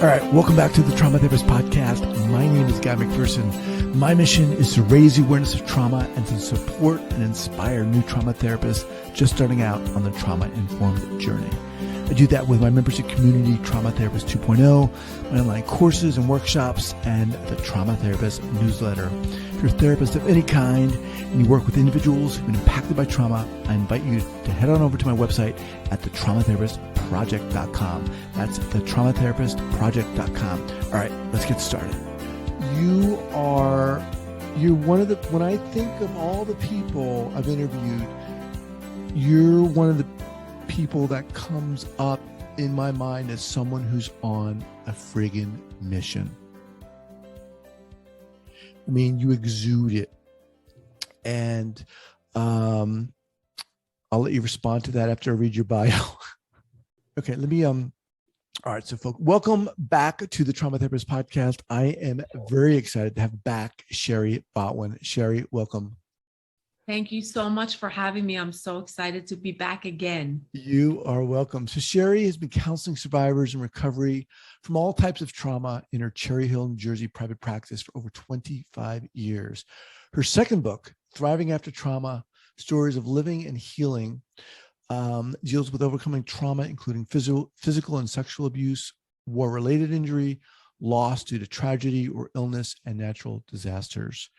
All right, welcome back to the Trauma Therapist Podcast. My name is Guy McPherson. My mission is to raise the awareness of trauma and to support and inspire new trauma therapists just starting out on the trauma-informed journey. I do that with my membership community, Trauma Therapist 2.0, my online courses and workshops, and the Trauma Therapist newsletter. If you're a therapist of any kind and you work with individuals who've been impacted by trauma, I invite you to head on over to my website at thetraumatherapistproject.com. That's thetraumatherapistproject.com. All right, let's get started. You're one of the, when I think of all the people I've interviewed, you're one of the people that comes up in my mind as someone who's on a friggin' mission. I mean, you exude it. And I'll let you respond to that after I read your bio. Okay, all right, so folks, welcome back to the Trauma Therapist Podcast. I am very excited to have back Shari Botwin. Shari, welcome. Thank you so much for having me. I'm so excited to be back again. You are welcome. So Shari has been counseling survivors in recovery from all types of trauma in her Cherry Hill, New Jersey private practice for over 25 years. Her second book, Thriving After Trauma, Stories of Living and Healing, deals with overcoming trauma, including physical and sexual abuse, war-related injury, loss due to tragedy or illness, and natural disasters.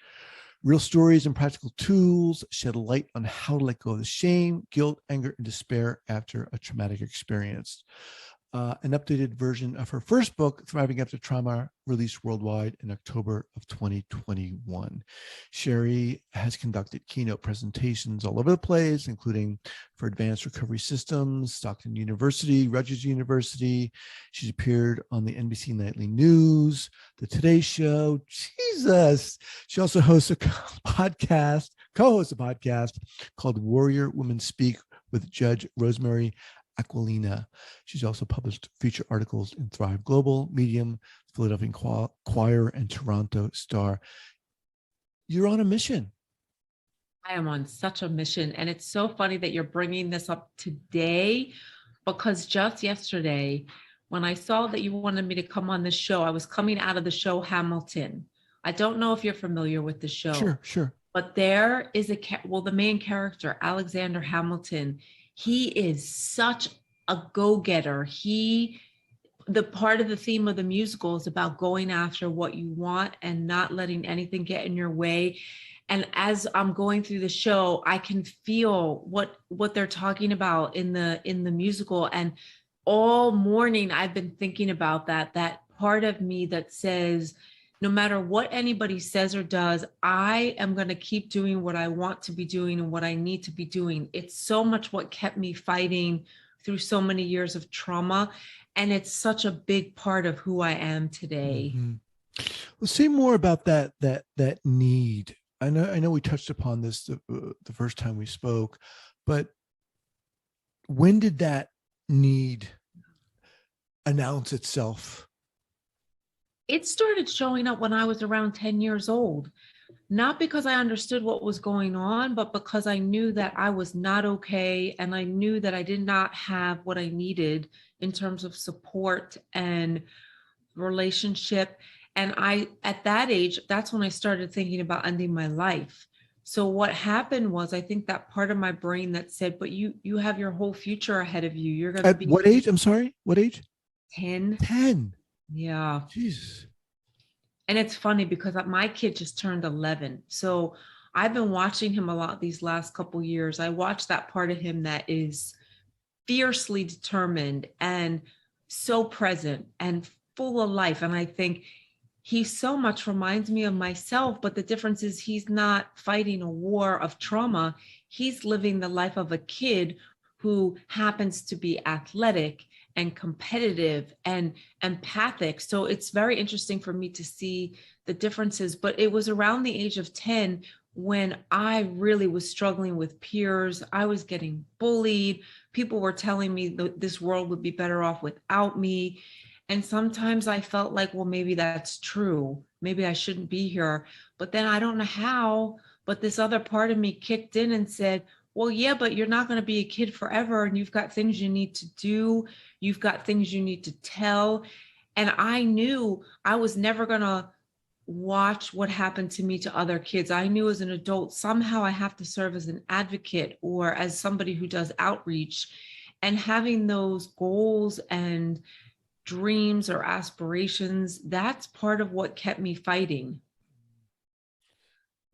Real stories and practical tools shed light on how to let go of the shame, guilt, anger, and despair after a traumatic experience. An updated version of her first book, Thriving After Trauma, released worldwide in October of 2021. Shari has conducted keynote presentations all over the place, including for Advanced Recovery Systems, Stockton University, Rutgers University. She's appeared on the NBC Nightly News, The Today Show. Jesus. She also hosts a co-hosts a podcast called Warrior Women Speak with Judge Rosemary Aquilina. She's also published feature articles in Thrive Global, Medium, Philadelphia Inquirer, and Toronto Star. You're on a mission. I am on such a mission. And it's so funny that you're bringing this up today, because just yesterday, when I saw that you wanted me to come on this show, I was coming out of the show Hamilton. I don't know if you're familiar with the show. Sure. But there is the main character, Alexander Hamilton, he is such a go-getter. The part of the theme of the musical is about going after what you want and not letting anything get in your way. And as I'm going through the show, I can feel what they're talking about in the musical. And all morning I've been thinking about that part of me that says, no matter what anybody says or does, I am going to keep doing what I want to be doing and what I need to be doing. It's so much what kept me fighting through so many years of trauma. And it's such a big part of who I am today. Mm-hmm. Well, say more about that need. I know we touched upon this the first time we spoke, but when did that need announce itself? It started showing up when I was around 10 years old, not because I understood what was going on, but because I knew that I was not okay. And I knew that I did not have what I needed in terms of support and relationship. And at that age, that's when I started thinking about ending my life. So what happened was, I think that part of my brain that said, but you have your whole future ahead of you. You're going to be. At what age? I'm sorry. What age? 10. 10. Yeah. Jesus. And it's funny because my kid just turned 11. So I've been watching him a lot these last couple of years. I watched that part of him that is fiercely determined and so present and full of life. And I think he so much reminds me of myself, but the difference is he's not fighting a war of trauma. He's living the life of a kid who happens to be athletic and competitive and empathic. So it's very interesting for me to see the differences. But it was around the age of 10 when I really was struggling with peers. I was getting bullied. People were telling me that this world would be better off without me. And sometimes I felt like, well, maybe that's true. Maybe I shouldn't be here. But then I don't know how, but this other part of me kicked in and said, well, yeah, but you're not going to be a kid forever. And you've got things you need to do. You've got things you need to tell. And I knew I was never going to watch what happened to me to other kids. I knew as an adult, somehow I have to serve as an advocate or as somebody who does outreach. And having those goals and dreams or aspirations, that's part of what kept me fighting.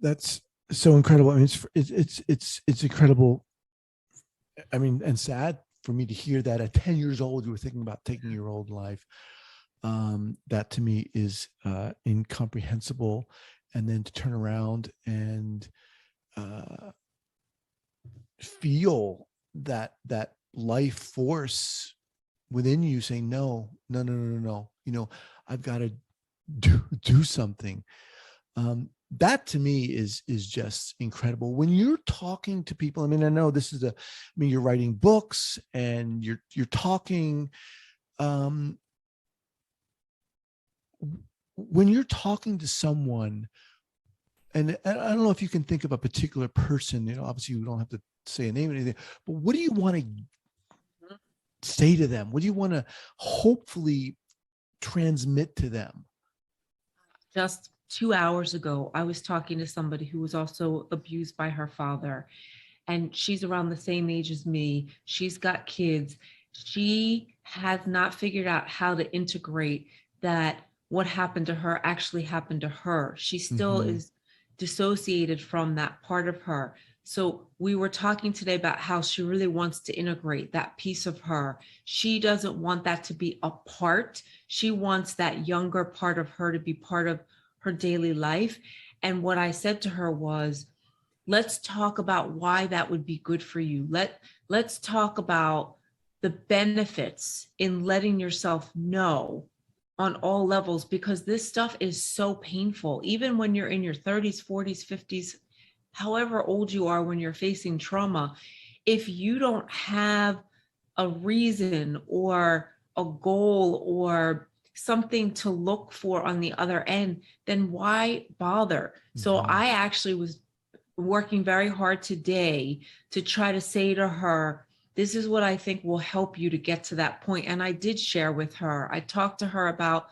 That's so incredible. I mean, it's incredible. I mean, and sad for me to hear that at 10 years old, you were thinking about taking your own life. That to me is incomprehensible. And then to turn around and feel that life force within you saying, no, I've got to do something. That to me is just incredible. When you're talking to people, I mean, I know this is you're writing books and you're talking, when you're talking to someone, and I don't know if you can think of a particular person, obviously you don't have to say a name or anything, but what do you want to say to them? What do you want to hopefully transmit to them? Just 2 hours ago, I was talking to somebody who was also abused by her father, and she's around the same age as me. She's got kids. She has not figured out how to integrate that what happened to her actually happened to her. She still is dissociated from that part of her. So we were talking today about how she really wants to integrate that piece of her. She doesn't want that to be a part. She wants that younger part of her to be part of her daily life. And what I said to her was, let's talk about why that would be good for you. Let's talk about the benefits in letting yourself know on all levels, because this stuff is so painful. Even when you're in your 30s, 40s, 50s, however old you are when you're facing trauma, if you don't have a reason or a goal or something to look for on the other end, then why bother? So I actually was working very hard today to try to say to her, this is what I think will help you to get to that point. And I did share with her. I talked to her about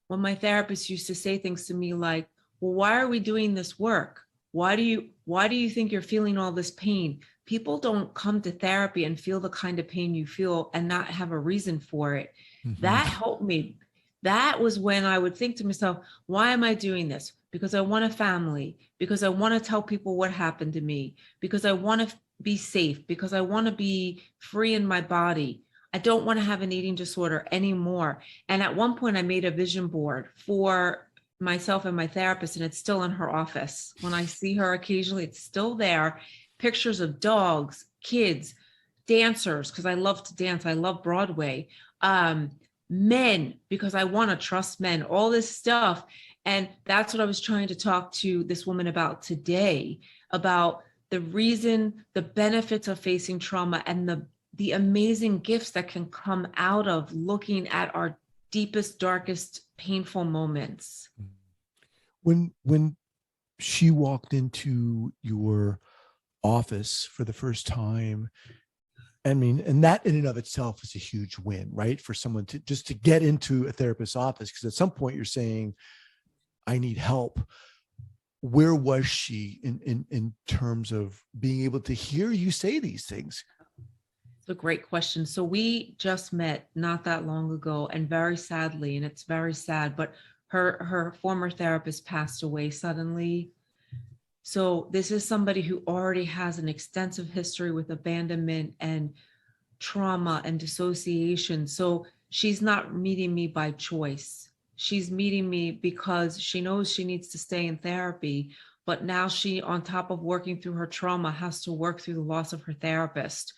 when my therapist used to say things to me like, well, why are we doing this work? Why do you think you're feeling all this pain? People don't come to therapy and feel the kind of pain you feel and not have a reason for it. That helped me. That was when I would think to myself, why am I doing this? Because I want a family, because I want to tell people what happened to me, because I want to be safe, because I want to be free in my body. I don't want to have an eating disorder anymore. And at one point I made a vision board for myself and my therapist, and it's still in her office. When I see her occasionally, it's still there. Pictures of dogs, kids, dancers, because I love to dance. I love Broadway. Men, because I want to trust men, all this stuff. And that's what I was trying to talk to this woman about today, about the reason, the benefits of facing trauma and the amazing gifts that can come out of looking at our deepest, darkest, painful moments. When she walked into your office for the first time, I mean, and that in and of itself is a huge win, right? For someone to just to get into a therapist's office, because at some point you're saying, I need help. Where was she in terms of being able to hear you say these things? It's a great question. So we just met not that long ago, and very sadly, and it's very sad, but her former therapist passed away suddenly. So this is somebody who already has an extensive history with abandonment and trauma and dissociation. So she's not meeting me by choice. She's meeting me because she knows she needs to stay in therapy, but now she, on top of working through her trauma, has to work through the loss of her therapist.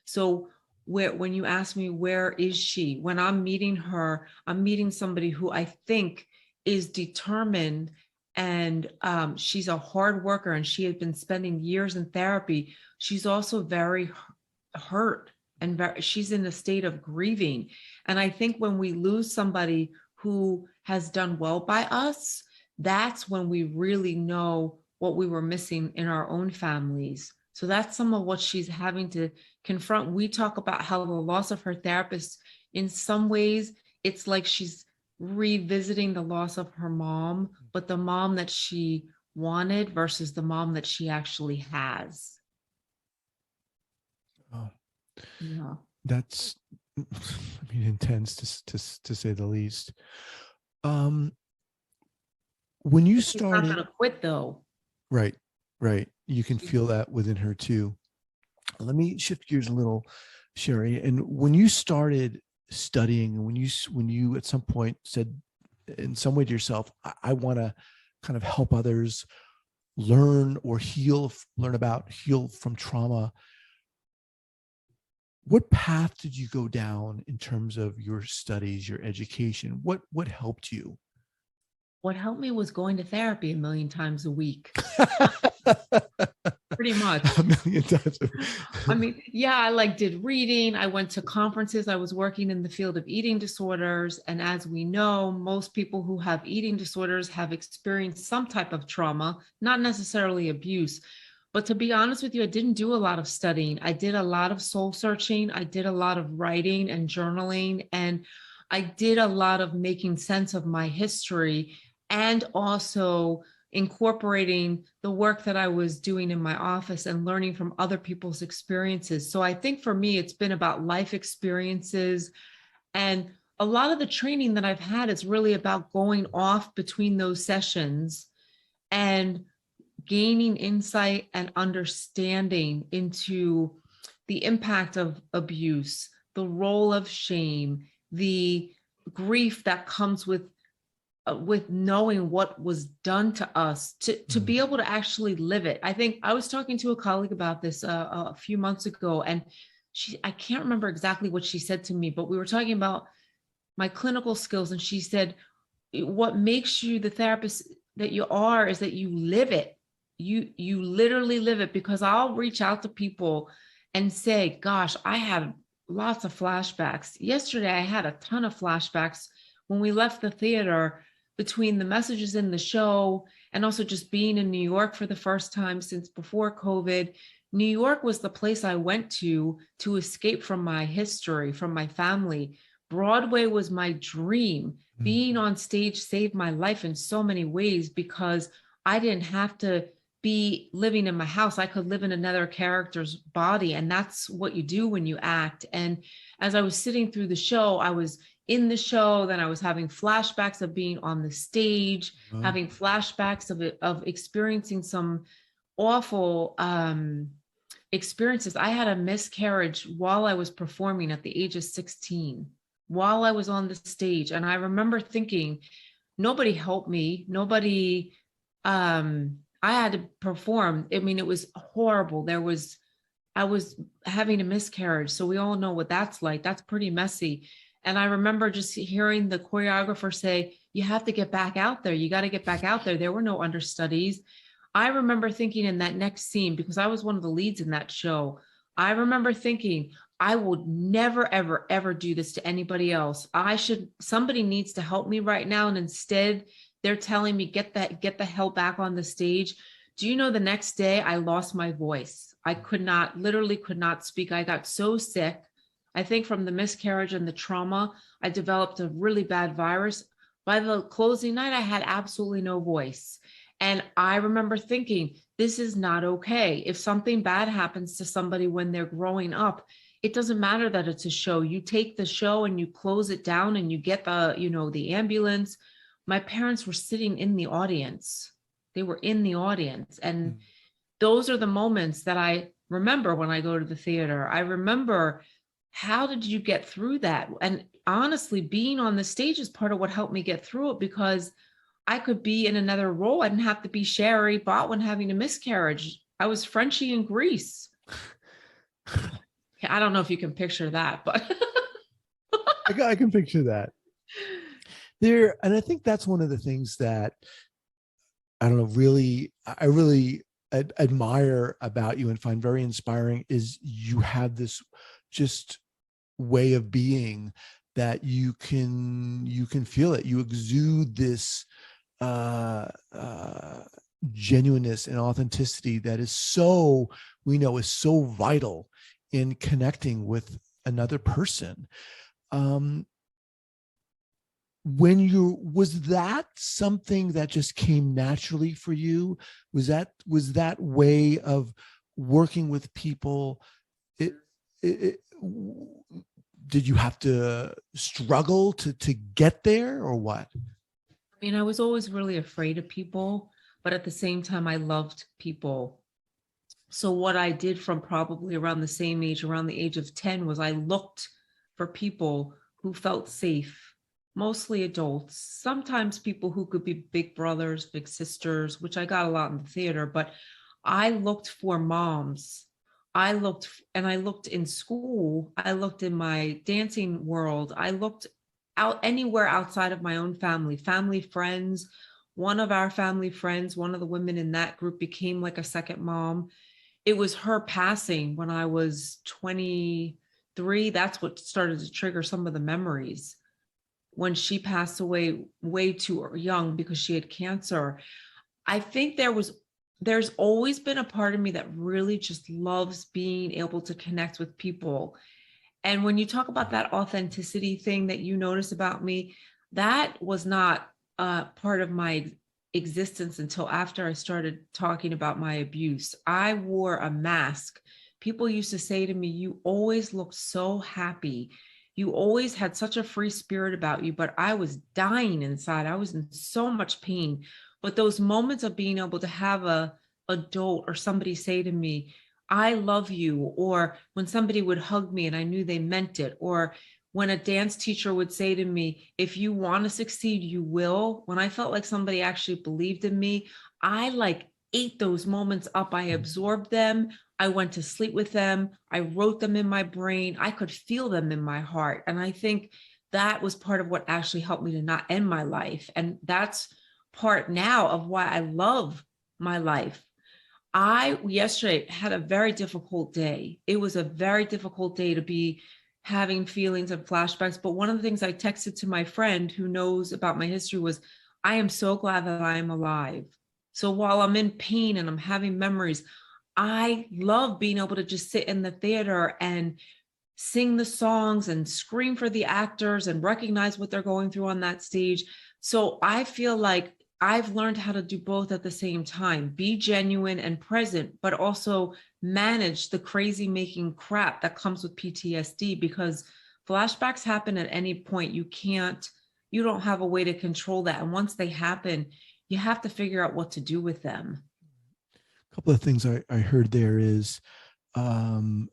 So when you ask me, where is she? When I'm meeting her, I'm meeting somebody who I think is determined, and she's a hard worker, and she had been spending years in therapy. She's also very hurt, and she's in a state of grieving. And I think when we lose somebody who has done well by us, that's when we really know what we were missing in our own families. So that's some of what she's having to confront. We talk about how the loss of her therapist, in some ways, it's like she's revisiting the loss of her mom, but the mom that she wanted versus the mom that she actually has. Oh, Yeah. that's, I mean, intense to say the least. When you She's not started, going to quit though. right, you can feel that within her too. Let me shift gears a little, Shari. And when you started studying, and when you at some point said in some way to yourself, I want to kind of help others learn or heal from trauma, what path did you go down in terms of your studies, your education? What helped you? What helped me was going to therapy a million times a week. Pretty much. A million times. I mean, yeah, I did reading. I went to conferences. I was working in the field of eating disorders. And as we know, most people who have eating disorders have experienced some type of trauma, not necessarily abuse. But to be honest with you, I didn't do a lot of studying. I did a lot of soul searching. I did a lot of writing and journaling. And I did a lot of making sense of my history and also incorporating the work that I was doing in my office and learning from other people's experiences. So I think for me, it's been about life experiences. And a lot of the training that I've had is really about going off between those sessions and gaining insight and understanding into the impact of abuse, the role of shame, the grief that comes with knowing what was done to us, to be able to actually live it. I think I was talking to a colleague about this a few months ago, and I can't remember exactly what she said to me, but we were talking about my clinical skills. And she said, what makes you the therapist that you are is that you live it. You literally live it, because I'll reach out to people and say, gosh, I had lots of flashbacks. Yesterday, I had a ton of flashbacks when we left the theater, between the messages in the show and also just being in New York for the first time since before COVID. New York was the place I went to escape from my history, from my family. Broadway was my dream. Being on stage saved my life in so many ways, because I didn't have to be living in my house. I could live in another character's body. And that's what you do when you act. And as I was sitting through the show, I was in the show, then I was having flashbacks of being on the stage, having flashbacks of experiencing some awful experiences. I had a miscarriage while I was performing at the age of 16, while I was on the stage. And I remember thinking, nobody helped me. Nobody, I had to perform. I mean, it was horrible. I was having a miscarriage. So we all know what that's like. That's pretty messy. And I remember just hearing the choreographer say, you have to get back out there. You got to get back out there. There were no understudies. I remember thinking in that next scene, because I was one of the leads in that show, I remember thinking, I would never, ever, ever do this to anybody else. Somebody needs to help me right now. And instead they're telling me, get the hell back on the stage. Do you know, the next day I lost my voice. I literally could not speak. I got so sick. I think from the miscarriage and the trauma, I developed a really bad virus. By the closing night, I had absolutely no voice. And I remember thinking, this is not okay. If something bad happens to somebody when they're growing up, it doesn't matter that it's a show. You take the show and you close it down and you get the ambulance. My parents were sitting in the audience. They were in the audience. And those are the moments that I remember when I go to the theater. I remember, how did you get through that? And honestly, being on the stage is part of what helped me get through it, because I could be in another role. I didn't have to be Shari Botwin having a miscarriage. I was Frenchie in Greece. I don't know if you can picture that, but I can picture that. And I think that's one of the things that I really admire about you and find very inspiring, is you have this just way of being that you can feel it. You exude this genuineness and authenticity that is so vital in connecting with another person. was that something that just came naturally for you? Was that way of working with people? It, did you have to struggle to get there, or what? I mean, I was always really afraid of people, but at the same time, I loved people. So what I did from probably around the same age, around the age of 10, was I looked for people who felt safe, mostly adults, sometimes people who could be big brothers, big sisters, which I got a lot in the theater, but I looked for moms. I looked in school. I looked in my dancing world. I looked out anywhere outside of my own family friends. One of our family friends, one of the women in that group became like a second mom. It was her passing when I was 23. That's what started to trigger some of the memories. When she passed away way too young because she had cancer. I think there's always been a part of me that really just loves being able to connect with people. And when you talk about that authenticity thing that you notice about me, that was not part of my existence until after I started talking about my abuse. I wore a mask. People used to say to me, "You always look so happy. You always had such a free spirit about you," but I was dying inside. I was in so much pain. But those moments of being able to have a adult or somebody say to me, "I love you," or when somebody would hug me and I knew they meant it, or when a dance teacher would say to me, "If you want to succeed, you will." When I felt like somebody actually believed in me, I like ate those moments up. I absorbed them. I went to sleep with them. I wrote them in my brain. I could feel them in my heart. And I think that was part of what actually helped me to not end my life. And that's part now of why I love my life. I yesterday had a very difficult day. It was a very difficult day to be having feelings and flashbacks. But one of the things I texted to my friend who knows about my history was, "I am so glad that I am alive. So while I'm in pain and I'm having memories, I love being able to just sit in the theater and sing the songs and scream for the actors and recognize what they're going through on that stage." So I feel like I've learned how to do both at the same time, be genuine and present, but also manage the crazy making crap that comes with PTSD, because flashbacks happen at any point. You don't have a way to control that. And once they happen, you have to figure out what to do with them. A couple of things I heard there is um,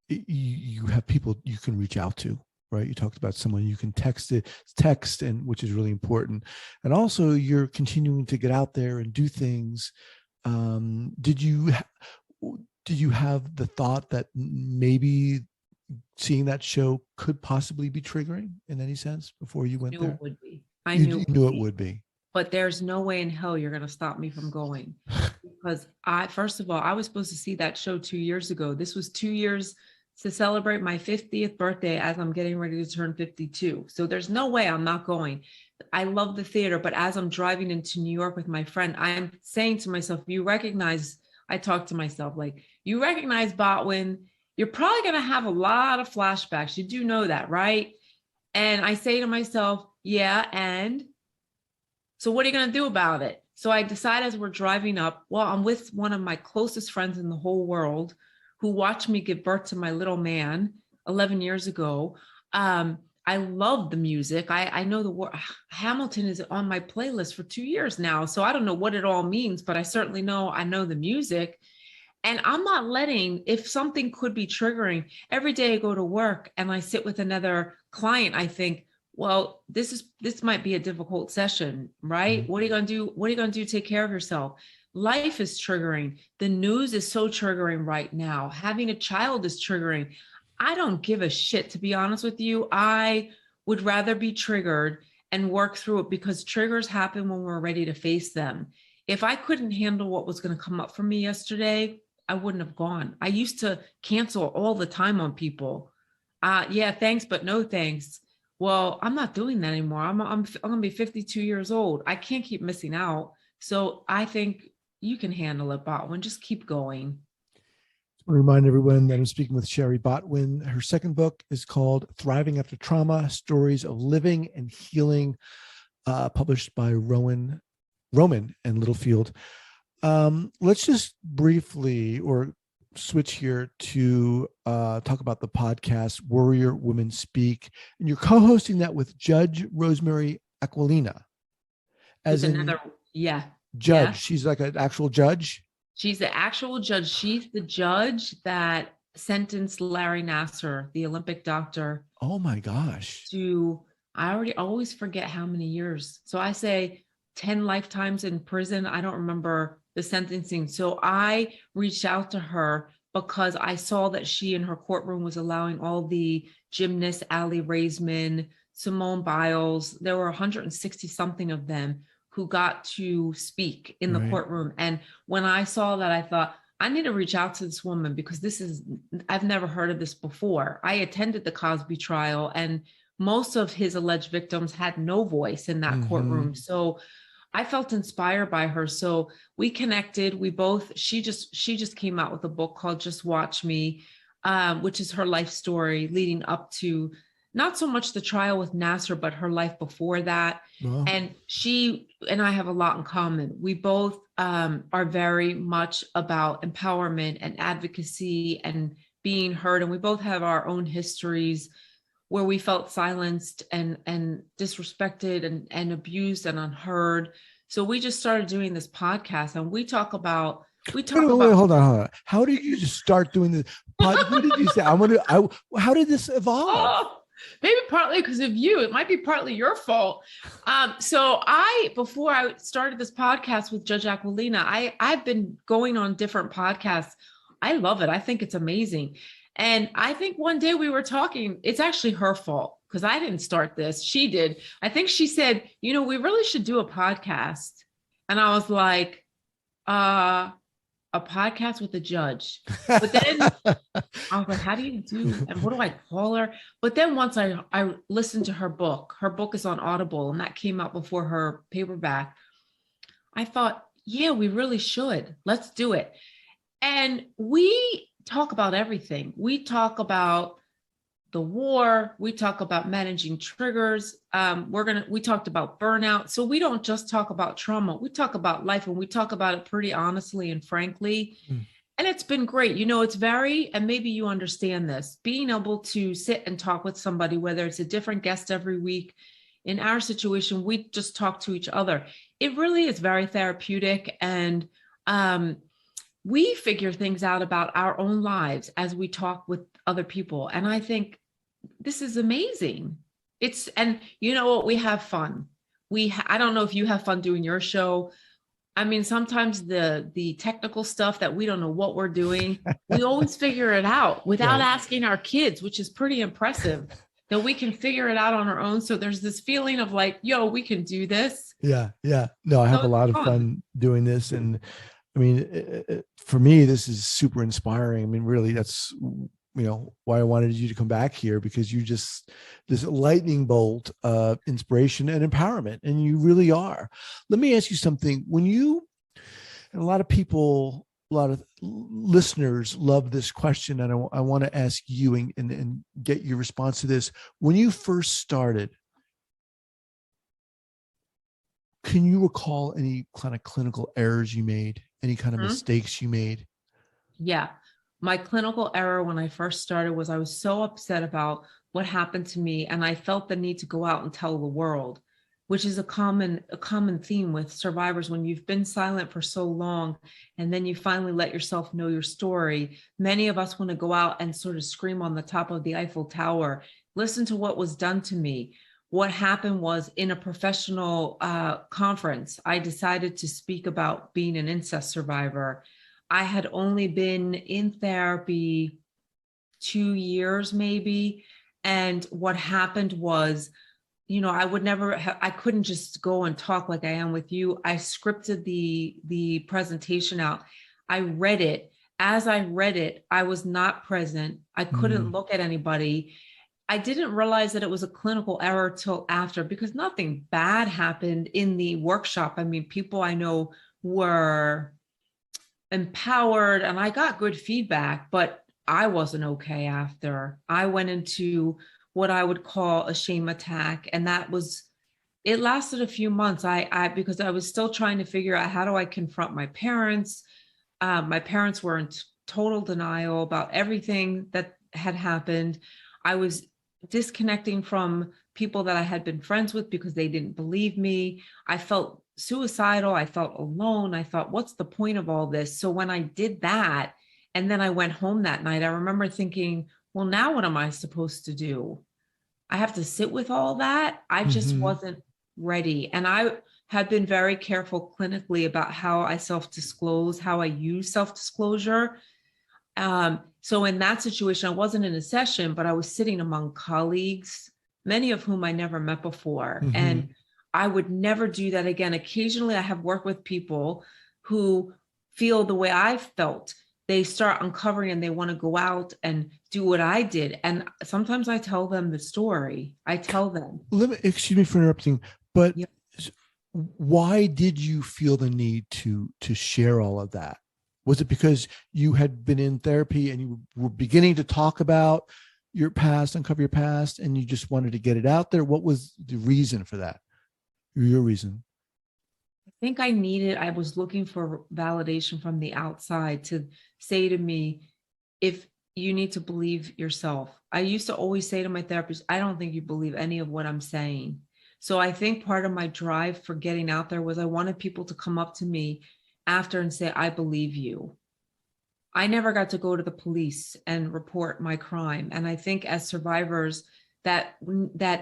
you have people you can reach out to, right? You talked about someone you can text, and which is really important. And also you're continuing to get out there and do things. Did you have the thought that maybe seeing that show could possibly be triggering in any sense before you went there? It would be. I You knew it would be. But there's no way in hell you're going to stop me from going. Because first of all, I was supposed to see that show 2 years ago. This was 2 years to celebrate my 50th birthday as I'm getting ready to turn 52. So there's no way I'm not going. I love the theater, but as I'm driving into New York with my friend, I'm saying to myself, I talk to myself like, "You recognize Botwin, you're probably going to have a lot of flashbacks. You do know that, right?" And I say to myself, "Yeah, and so what are you going to do about it?" So I decide as we're driving up, well, I'm with one of my closest friends in the whole world who watched me give birth to my little man 11 years ago. I love the music. I know the word. Hamilton is on my playlist for 2 years now. So I don't know what it all means, but I certainly know I know the music. And I'm not letting, if something could be triggering, every day I go to work and I sit with another client, I think, well, this might be a difficult session, right? Mm-hmm. What are you going to do? What are you going to do to take care of yourself? Life is triggering. The news is so triggering right now. Having a child is triggering. I don't give a shit, to be honest with you. I would rather be triggered and work through it, because triggers happen when we're ready to face them. If I couldn't handle what was going to come up for me yesterday, I wouldn't have gone. I used to cancel all the time on people. Yeah, thanks, but no thanks. Well, I'm not doing that anymore. I'm going to be 52 years old. I can't keep missing out. So I think you can handle it, Botwin. Just keep going. I want to remind everyone that I'm speaking with Shari Botwin. Her second book is called Thriving After Trauma, Stories of Living and Healing, published by Rowman and Littlefield. Let's just briefly or switch here to talk about the podcast, Warrior Women Speak. And you're co-hosting that with Judge Rosemary Aquilina. As another, judge. Yeah. She's like an actual judge. She's the actual judge. She's the judge that sentenced Larry Nassar, the Olympic doctor. Oh my gosh. I always forget how many years. So I say 10 lifetimes in prison. I don't remember the sentencing. So I reached out to her because I saw that she in her courtroom was allowing all the gymnasts, Allie Raisman, Simone Biles. There were 160 something of them who got to speak in the courtroom. And when I saw that, I thought, I need to reach out to this woman because I've never heard of this before. I attended the Cosby trial and most of his alleged victims had no voice in that courtroom. So I felt inspired by her. So we connected. She just came out with a book called Just Watch Me, which is her life story leading up to not so much the trial with Nassar, but her life before that. Wow. And she and I have a lot in common. We both are very much about empowerment and advocacy and being heard. And we both have our own histories where we felt silenced and disrespected and abused and unheard. So we just started doing this podcast and we talk about. Hold on. How did you just start doing this? What did you say? How did this evolve? Oh, maybe partly because of you. It might be partly your fault. So before I started this podcast with Judge Aquilina, I've been going on different podcasts. I love it. I think it's amazing. And I think one day we were talking, it's actually her fault because I didn't start this. She did. I think she said, we really should do a podcast. And I was like, a podcast with a judge. But then I was like, how do you do? And what do I call her? But then once I listened to her book is on Audible and that came out before her paperback. I thought, yeah, we really should. Let's do it. And we talk about everything. We talk about the war. We talk about managing triggers. We talked about burnout. So we don't just talk about trauma. We talk about life and we talk about it pretty honestly and frankly. And it's been great. It's and maybe you understand this, being able to sit and talk with somebody, whether it's a different guest every week. In our situation, we just talk to each other. It really is very therapeutic. And, we figure things out about our own lives as we talk with other people. And I think this is amazing. And you know what? We have fun. I don't know if you have fun doing your show. I mean, sometimes the technical stuff that we don't know what we're doing, we always figure it out without asking our kids, which is pretty impressive that we can figure it out on our own. So there's this feeling of like, we can do this. Yeah. No, I have a lot of fun doing this. And I mean, for me, this is super inspiring. I mean, really, that's, why I wanted you to come back here, because you just this lightning bolt of inspiration and empowerment, and you really are. Let me ask you something. And a lot of listeners love this question, and I want to ask you and get your response to this. When you first started, can you recall any kind of clinical errors you made? Any kind of mistakes you made? Yeah. My clinical error when I first started was I was so upset about what happened to me. And I felt the need to go out and tell the world, which is a common theme with survivors. When you've been silent for so long, and then you finally let yourself know your story, many of us want to go out and sort of scream on the top of the Eiffel Tower, listen to what was done to me. What happened was, in a professional conference, I decided to speak about being an incest survivor. I had only been in therapy 2 years maybe. And what happened was, I couldn't just go and talk like I am with you. I scripted the presentation out. I read it. As I read it, I was not present. I couldn't look at anybody. I didn't realize that it was a clinical error till after, because nothing bad happened in the workshop. I mean, people I know were empowered and I got good feedback, but I wasn't okay after. I went into what I would call a shame attack. And it lasted a few months. Because I was still trying to figure out, how do I confront my parents? My parents were in total denial about everything that had happened. I was disconnecting from people that I had been friends with because they didn't believe me. I felt suicidal. I felt alone. I thought, what's the point of all this? So when I did that, and then I went home that night, I remember thinking, well, now what am I supposed to do? I have to sit with all that. I just wasn't ready. And I have been very careful clinically about how I self-disclose, how I use self-disclosure. So in that situation, I wasn't in a session, but I was sitting among colleagues, many of whom I never met before. And I would never do that again. Occasionally, I have worked with people who feel the way I felt. They start uncovering and they want to go out and do what I did. And sometimes I tell them the story. I tell them. Excuse me for interrupting, but Yep. Why did you feel the need to share all of that? Was it because you had been in therapy and you were beginning to talk about your past, uncover your past, and you just wanted to get it out there? What was the reason for that? Your reason? I think I was looking for validation from the outside to say to me, if you need to believe yourself. I used to always say to my therapist, I don't think you believe any of what I'm saying. So I think part of my drive for getting out there was I wanted people to come up to me after and say, I believe you. I never got to go to the police and report my crime. And I think as survivors that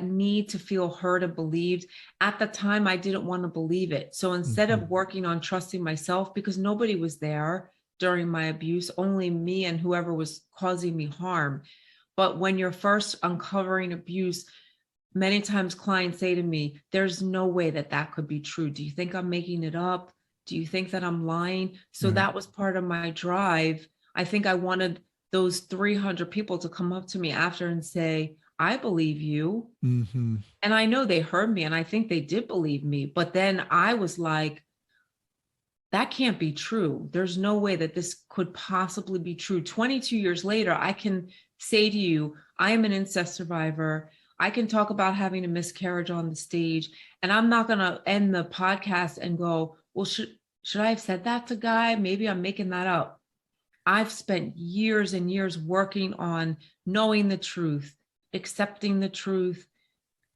need to feel heard and believed, at the time, I didn't want to believe it. So instead of working on trusting myself, because nobody was there during my abuse, only me and whoever was causing me harm. But when you're first uncovering abuse, many times clients say to me, there's no way that could be true. Do you think I'm making it up? Do you think that I'm lying? So that was part of my drive. I think I wanted those 300 people to come up to me after and say, I believe you. And I know they heard me and I think they did believe me. But then I was like, that can't be true. There's no way that this could possibly be true. 22 years later, I can say to you, I am an incest survivor. I can talk about having a miscarriage on the stage, and I'm not going to end the podcast and go, well, should I have said that to Guy? Maybe I'm making that up. I've spent years and years working on knowing the truth, accepting the truth,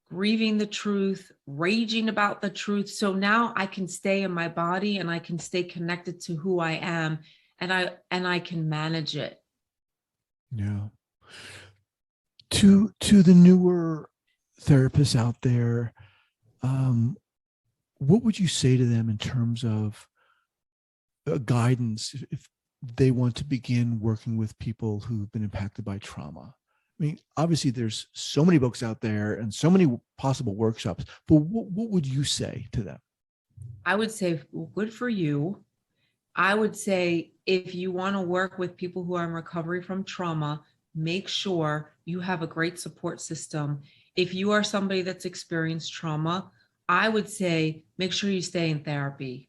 grieving the truth, raging about the truth. So now I can stay in my body and I can stay connected to who I am, and I can manage it. Yeah. To the newer therapists out there, what would you say to them in terms of guidance if they want to begin working with people who've been impacted by trauma? I mean, obviously there's so many books out there and so many possible workshops, but what would you say to them? I would say, well, good for you. I would say, if you want to work with people who are in recovery from trauma, make sure you have a great support system. If you are somebody that's experienced trauma, I would say, make sure you stay in therapy.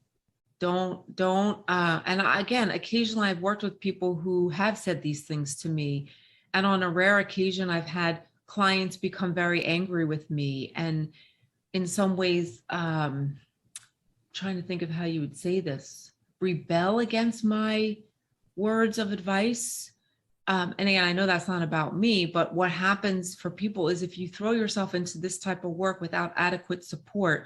And again, occasionally I've worked with people who have said these things to me. And on a rare occasion, I've had clients become very angry with me. And in some ways, trying to think of how you would say this, rebel against my words of advice. And again, I know that's not about me, but what happens for people is if you throw yourself into this type of work without adequate support,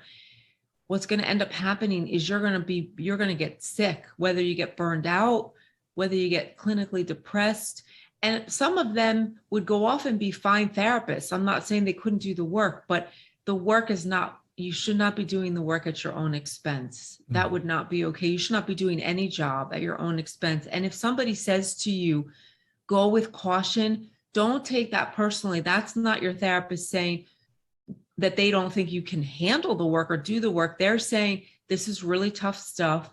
what's going to end up happening is you're going to get sick, whether you get burned out, whether you get clinically depressed. And some of them would go off and be fine therapists. I'm not saying they couldn't do the work, but the work is not, you should not be doing the work at your own expense. That would not be okay. You should not be doing any job at your own expense. And if somebody says to you, go with caution, don't take that personally. That's not your therapist saying that they don't think you can handle the work or do the work. They're saying, this is really tough stuff.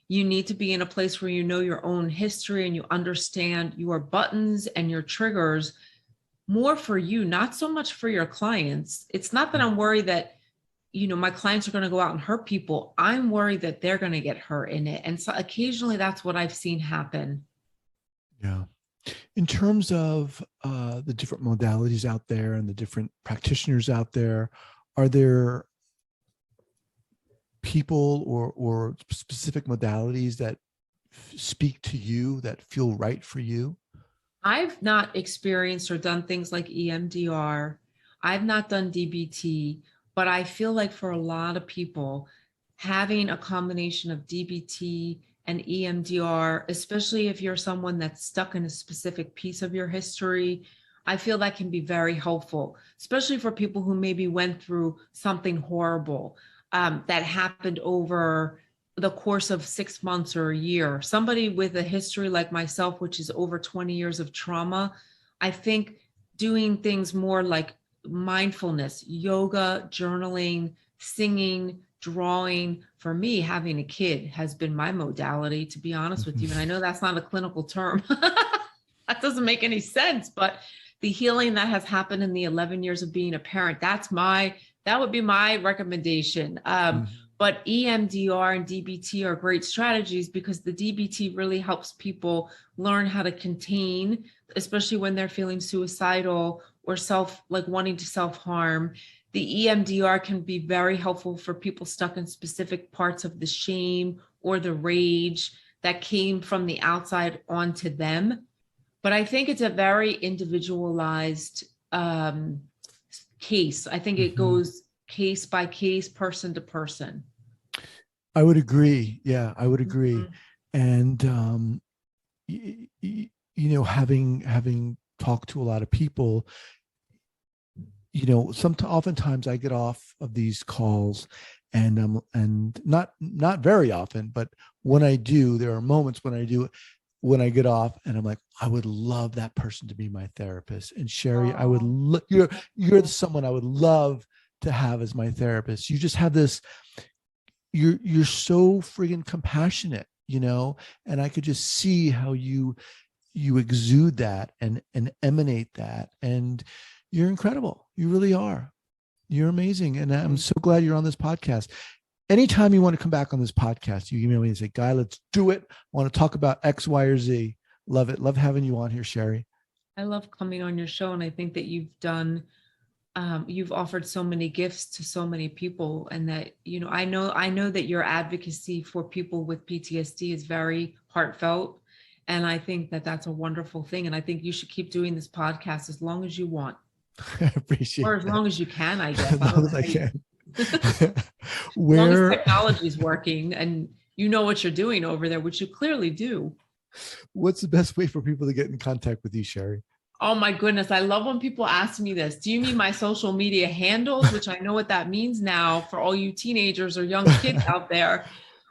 You need to be in a place where you know your own history and you understand your buttons and your triggers more for you, not so much for your clients. It's not that I'm worried that my clients are going to go out and hurt people, I'm worried that they're going to get hurt in it. And so occasionally that's what I've seen happen. Yeah. In terms of the different modalities out there and the different practitioners out there, are there people or specific modalities that speak to you, that feel right for you? I've not experienced or done things like EMDR. I've not done DBT, but I feel like for a lot of people, having a combination of DBT and EMDR, especially if you're someone that's stuck in a specific piece of your history, I feel that can be very helpful, especially for people who maybe went through something horrible that happened over the course of 6 months or a year. Somebody with a history like myself, which is over 20 years of trauma, I think doing things more like mindfulness, yoga, journaling, singing, drawing, for me, having a kid has been my modality, to be honest with you. And I know that's not a clinical term. That doesn't make any sense, but the healing that has happened in the 11 years of being a parent, that would be my recommendation. But EMDR and DBT are great strategies because the DBT really helps people learn how to contain, especially when they're feeling suicidal or wanting to self-harm. The EMDR can be very helpful for people stuck in specific parts of the shame or the rage that came from the outside onto them. But I think it's a very individualized case. I think it goes case by case, person to person. I would agree. Yeah, I would agree. And, having talked to a lot of people, oftentimes I get off of these calls and not very often, but when I do, there are moments when I get off and I'm like, I would love that person to be my therapist. And Shari, you're someone I would love to have as my therapist. You just have this, you're so friggin' compassionate, and I could just see how you exude that and emanate that. And you're incredible. You really are. You're amazing. And I'm so glad you're on this podcast. Anytime you want to come back on this podcast, you email me and say, Guy, let's do it. I want to talk about X, Y, or Z. Love it. Love having you on here, Shari. I love coming on your show. And I think that you've offered so many gifts to so many people. And that, I know that your advocacy for people with PTSD is very heartfelt. And I think that that's a wonderful thing. And I think you should keep doing this podcast as long as you want. I appreciate it. Or as long as you can, I guess. As long as I can. As long as technology is working and you know what you're doing over there, which you clearly do. What's the best way for people to get in contact with you, Shari? Oh my goodness. I love when people ask me this. Do you mean my social media handles, which I know what that means now for all you teenagers or young kids out there?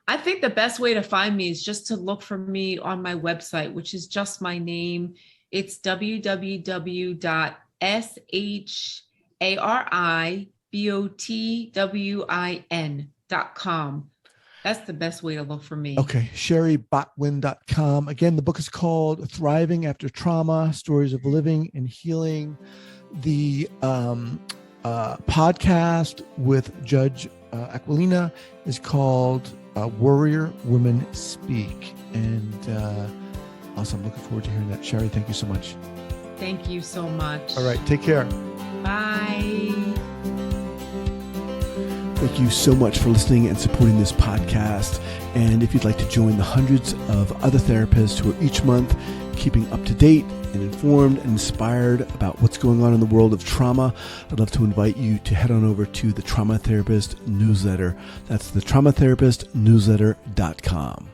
I think the best way to find me is just to look for me on my website, which is just my name. It's www.sharibotwin.com. That's the best way to look for me. Okay. ShariBotwin.com. Again, the book is called Thriving After Trauma, Stories of Living and Healing. The podcast with Judge Aquilina is called Warrior Women Speak. And awesome. I'm looking forward to hearing that. Shari, thank you so much. Thank you so much. All right. Take care. Bye. Thank you so much for listening and supporting this podcast. And if you'd like to join the hundreds of other therapists who are each month keeping up to date and informed and inspired about what's going on in the world of trauma, I'd love to invite you to head on over to the Trauma Therapist newsletter. That's the traumatherapistnewsletter.com.